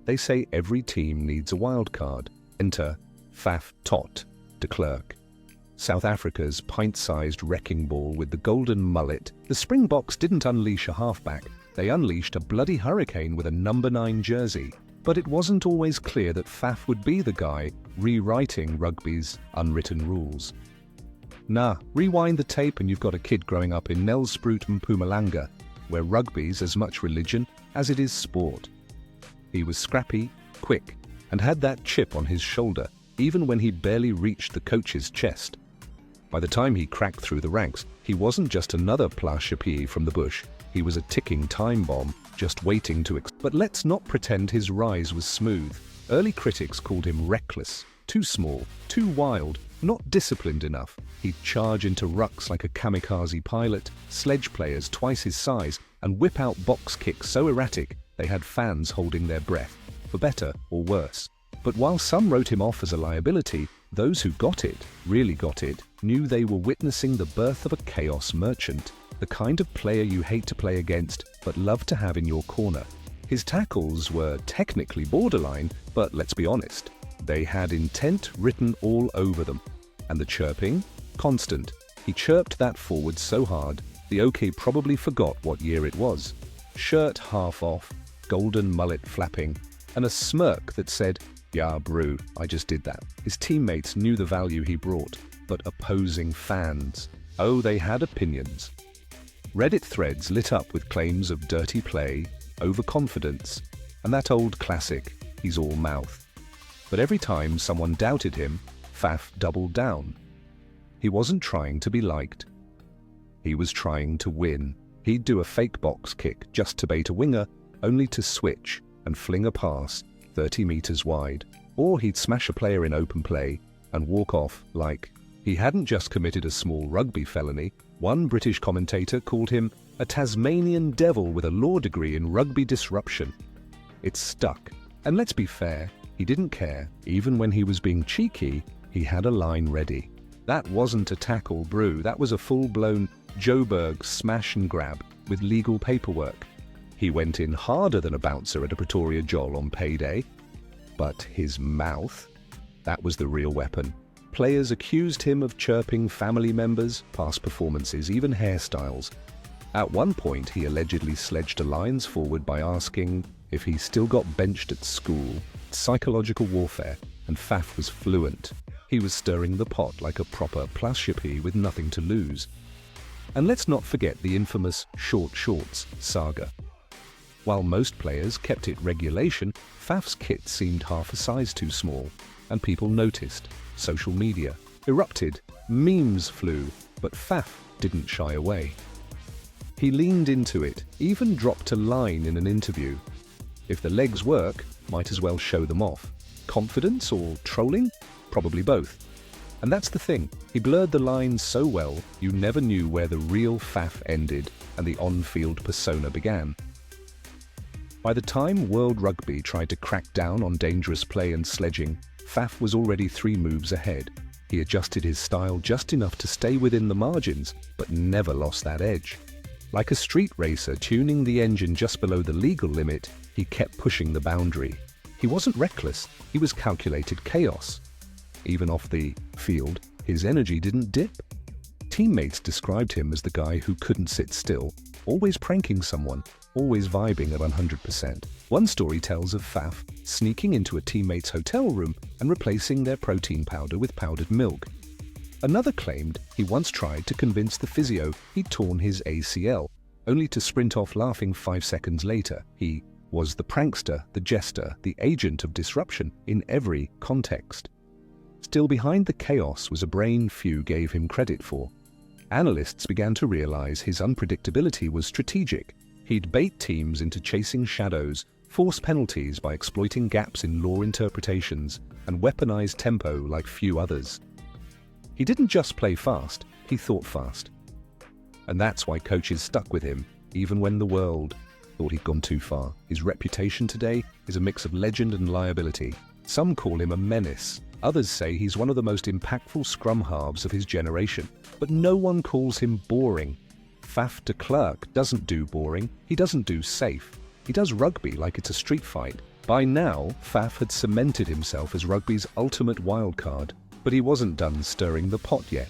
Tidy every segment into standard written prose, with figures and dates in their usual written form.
They say every team needs a wild card. Enter Faf de Klerk. South Africa's pint-sized wrecking ball with the golden mullet. The Springboks didn't unleash a halfback. They unleashed a bloody hurricane with a number 9 jersey. But it wasn't always clear that Faf would be the guy rewriting rugby's unwritten rules. Nah, rewind the tape and you've got a kid growing up in Nelspruit and Mpumalanga, where rugby's as much religion as it is sport. He was scrappy, quick, and had that chip on his shoulder, even when he barely reached the coach's chest. By the time he cracked through the ranks, he wasn't just another Pla from the bush. He was a ticking time bomb, just waiting to But let's not pretend his rise was smooth. Early critics called him reckless, too small, too wild, not disciplined enough. He'd charge into rucks like a kamikaze pilot, sledge players twice his size, and whip out box kicks so erratic they had fans holding their breath, for better or worse. But while some wrote him off as a liability, those who got it, really got it, knew they were witnessing the birth of a chaos merchant, the kind of player you hate to play against but love to have in your corner. His tackles were technically borderline, but let's be honest, they had intent written all over them. And the chirping? Constant. He chirped that forward so hard, the OK probably forgot what year it was. Shirt half off, golden mullet flapping, and a smirk that said, "Yeah, brew, I just did that." His teammates knew the value he brought, but opposing fans, oh, they had opinions. Reddit threads lit up with claims of dirty play, overconfidence, and that old classic, he's all mouth. But every time someone doubted him, Faf doubled down. He wasn't trying to be liked. He was trying to win. He'd do a fake box kick just to bait a winger, only to switch and fling a pass 30 meters wide. Or he'd smash a player in open play and walk off like he hadn't just committed a small rugby felony. One British commentator called him a Tasmanian devil with a law degree in rugby disruption. It stuck. And let's be fair, he didn't care. Even when he was being cheeky, he had a line ready. That wasn't a tackle, brew. That was a full-blown Joburg smash and grab with legal paperwork. He went in harder than a bouncer at a Pretoria Joel on payday. But his mouth, that was the real weapon. Players accused him of chirping family members, past performances, even hairstyles. At one point, he allegedly sledged a Lions forward by asking if he still got benched at school. Psychological warfare, and Faf was fluent. He was stirring the pot like a proper Plashipi with nothing to lose. And let's not forget the infamous short shorts saga. While most players kept it regulation, Faf's kit seemed half a size too small, and people noticed. Social media erupted, memes flew, but Faf didn't shy away. He leaned into it, even dropped a line in an interview. If the legs work, might as well show them off. Confidence or trolling? Probably both. And that's the thing, he blurred the lines so well, you never knew where the real Faf ended and the on-field persona began. By the time World Rugby tried to crack down on dangerous play and sledging, Faf was already 3 moves ahead. He adjusted his style just enough to stay within the margins, but never lost that edge. Like a street racer tuning the engine just below the legal limit, he kept pushing the boundary. He wasn't reckless, he was calculated chaos. Even off the field, his energy didn't dip. Teammates described him as the guy who couldn't sit still, always pranking someone, always vibing at 100%. One story tells of Faf sneaking into a teammate's hotel room and replacing their protein powder with powdered milk. Another claimed he once tried to convince the physio he'd torn his ACL, only to sprint off laughing 5 seconds later. He was the prankster, the jester, the agent of disruption in every context. Still behind the chaos was a brain few gave him credit for. Analysts began to realize his unpredictability was strategic. He'd bait teams into chasing shadows, force penalties by exploiting gaps in law interpretations, and weaponize tempo like few others. He didn't just play fast, he thought fast. And that's why coaches stuck with him, even when the world thought he'd gone too far. His reputation today is a mix of legend and liability. Some call him a menace. Others say he's one of the most impactful scrum halves of his generation. But no one calls him boring. Faf de Klerk doesn't do boring, he doesn't do safe. He does rugby like it's a street fight, By now, Faf had cemented himself as rugby's ultimate wildcard, but he wasn't done stirring the pot yet.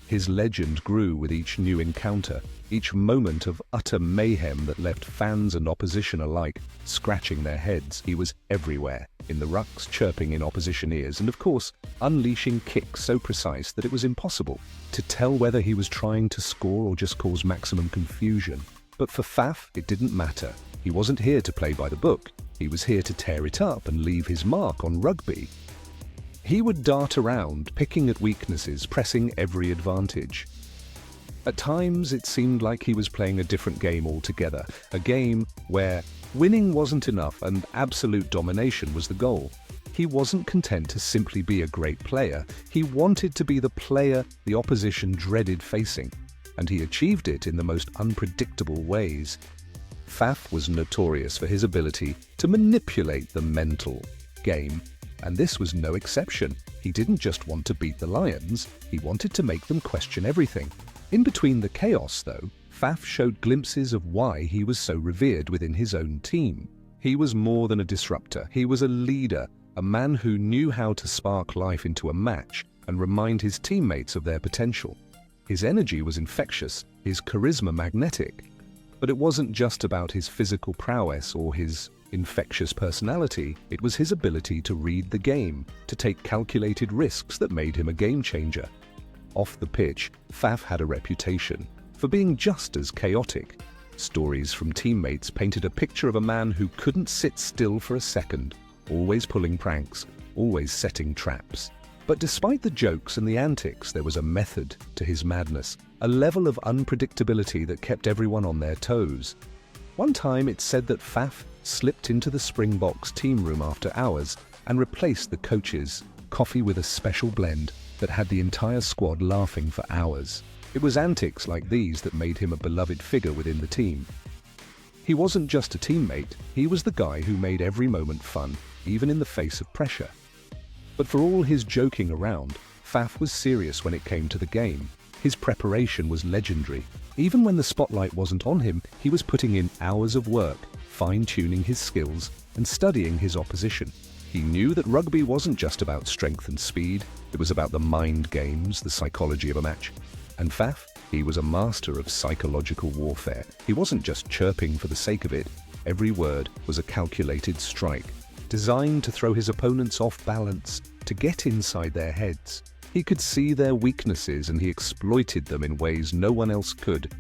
His legend grew with each new encounter, each moment of utter mayhem that left fans and opposition alike scratching their heads. He was everywhere, in the rucks, chirping in opposition ears, and of course, unleashing kicks so precise that it was impossible to tell whether he was trying to score or just cause maximum confusion. But for Faf, it didn't matter. He wasn't here to play by the book. He was here to tear it up and leave his mark on rugby. He would dart around, picking at weaknesses, pressing every advantage. At times, it seemed like he was playing a different game altogether, a game where winning wasn't enough and absolute domination was the goal. He wasn't content to simply be a great player. He wanted to be the player the opposition dreaded facing, and he achieved it in the most unpredictable ways. Faf was notorious for his ability to manipulate the mental game, and this was no exception. He didn't just want to beat the Lions, he wanted to make them question everything. In between the chaos, though, Faf showed glimpses of why he was so revered within his own team. He was more than a disruptor, he was a leader, a man who knew how to spark life into a match and remind his teammates of their potential. His energy was infectious, his charisma magnetic. But it wasn't just about his physical prowess or his infectious personality, it was his ability to read the game, to take calculated risks that made him a game changer. Off the pitch, Faf had a reputation for being just as chaotic. Stories from teammates painted a picture of a man who couldn't sit still for a second, always pulling pranks, always setting traps. But despite the jokes and the antics, there was a method to his madness, a level of unpredictability that kept everyone on their toes. One time it's said that Faf slipped into the Springbok's team room after hours and replaced the coach's coffee with a special blend that had the entire squad laughing for hours. It was antics like these that made him a beloved figure within the team. He wasn't just a teammate, he was the guy who made every moment fun, even in the face of pressure. But for all his joking around, Faf was serious when it came to the game. His preparation was legendary. Even when the spotlight wasn't on him, he was putting in hours of work, fine-tuning his skills and studying his opposition. He knew that rugby wasn't just about strength and speed, it was about the mind games, the psychology of a match. And Faf, he was a master of psychological warfare. He wasn't just chirping for the sake of it. Every word was a calculated strike, designed to throw his opponents off balance, to get inside their heads. He could see their weaknesses and he exploited them in ways no one else could.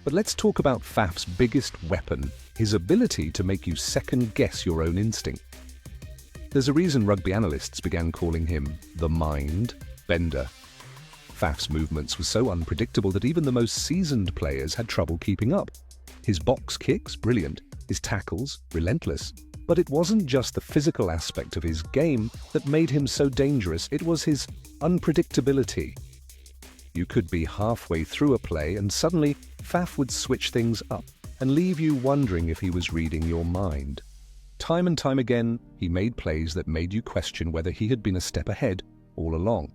But let's talk about Faf's biggest weapon, his ability to make you second-guess your own instinct. There's a reason rugby analysts began calling him the mind bender. Faf's movements were so unpredictable that even the most seasoned players had trouble keeping up. His box kicks, brilliant, his tackles, relentless. But it wasn't just the physical aspect of his game that made him so dangerous, it was his unpredictability. You could be halfway through a play and suddenly Faf would switch things up and leave you wondering if he was reading your mind. Time and time again, he made plays that made you question whether he had been a step ahead all along.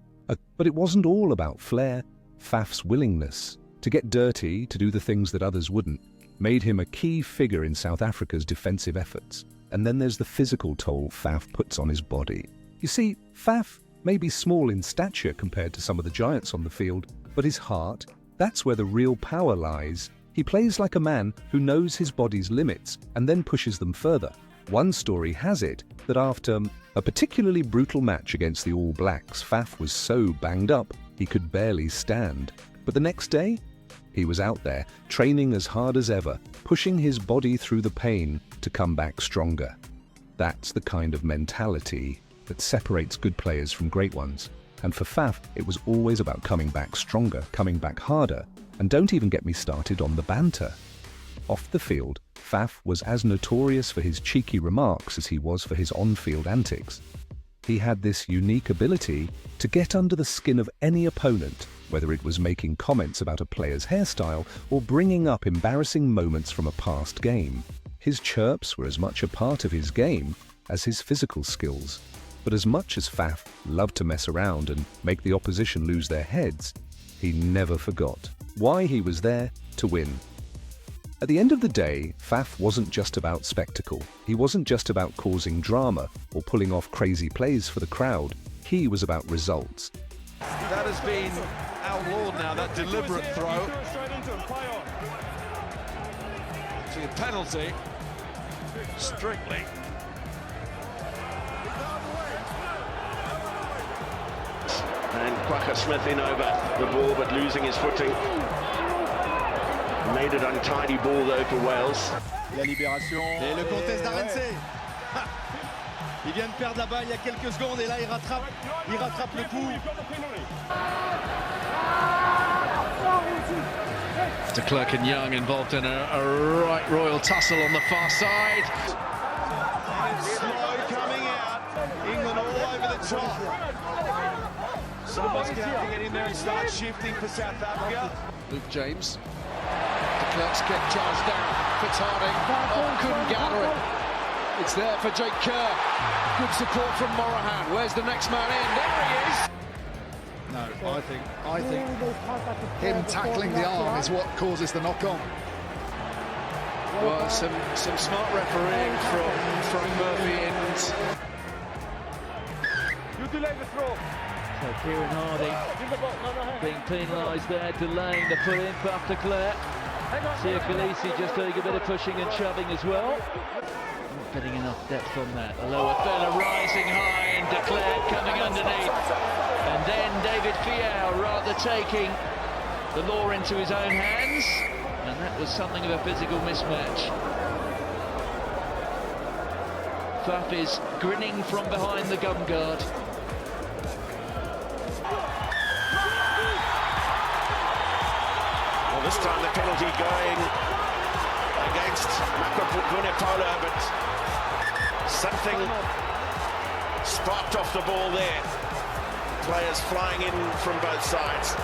But it wasn't all about flair. Faf's willingness to get dirty, to do the things that others wouldn't, made him a key figure in South Africa's defensive efforts. And then there's the physical toll Faf puts on his body. You see, Faf may be small in stature compared to some of the giants on the field, but his heart, that's where the real power lies. He plays like a man who knows his body's limits and then pushes them further. One story has it that after a particularly brutal match against the All Blacks, Faf was so banged up he could barely stand. But the next day, he was out there, training as hard as ever, pushing his body through the pain to come back stronger. That's the kind of mentality that separates good players from great ones. And for Faf, it was always about coming back stronger, coming back harder. And don't even get me started on the banter. Off the field, Faf was as notorious for his cheeky remarks as he was for his on-field antics. He had this unique ability to get under the skin of any opponent, whether it was making comments about a player's hairstyle or bringing up embarrassing moments from a past game. His chirps were as much a part of his game as his physical skills. But as much as Faf loved to mess around and make the opposition lose their heads, he never forgot why he was there: to win. At the end of the day, Faf wasn't just about spectacle. He wasn't just about causing drama or pulling off crazy plays for the crowd. He was about results. That has been outlawed now, that deliberate throw. See a penalty, strictly. And Quacker Smith in over the ball, but losing his footing. Made it untidy ball though for Wales. La libération. Et le contest d'Arense. Il vient de perdre la balle il y a quelques secondes et là il rattrape le coup. De Klerk and Young involved in a right royal tussle on the far side. Slow coming out. England all over the top. Someone's going to have to get in there and start shifting for South Africa. Luke James. De Klerk's kick charged down. Fitzharding. Oh, couldn't gather it. It's there for Jake Kerr. Good support from Morahan. Where's the next man in? There he is. No, I think him tackling the arm is what causes the knock-on. Well, some smart refereeing from Frank Murphy and You delay the throw. So Kieran Harding being penalised there, delaying the pull in for Faf de Klerk. Sia Khaleesi just doing a bit of pushing and shoving as well. Not getting enough depth on that. A lower fella rising high and De Klerk coming underneath. And then David Fiau rather taking the law into his own hands. And that was something of a physical mismatch. Faf is grinning from behind the gum guard. Well, this time the penalty going against Vunipola, but something sparked off the ball there. Players flying in from both sides.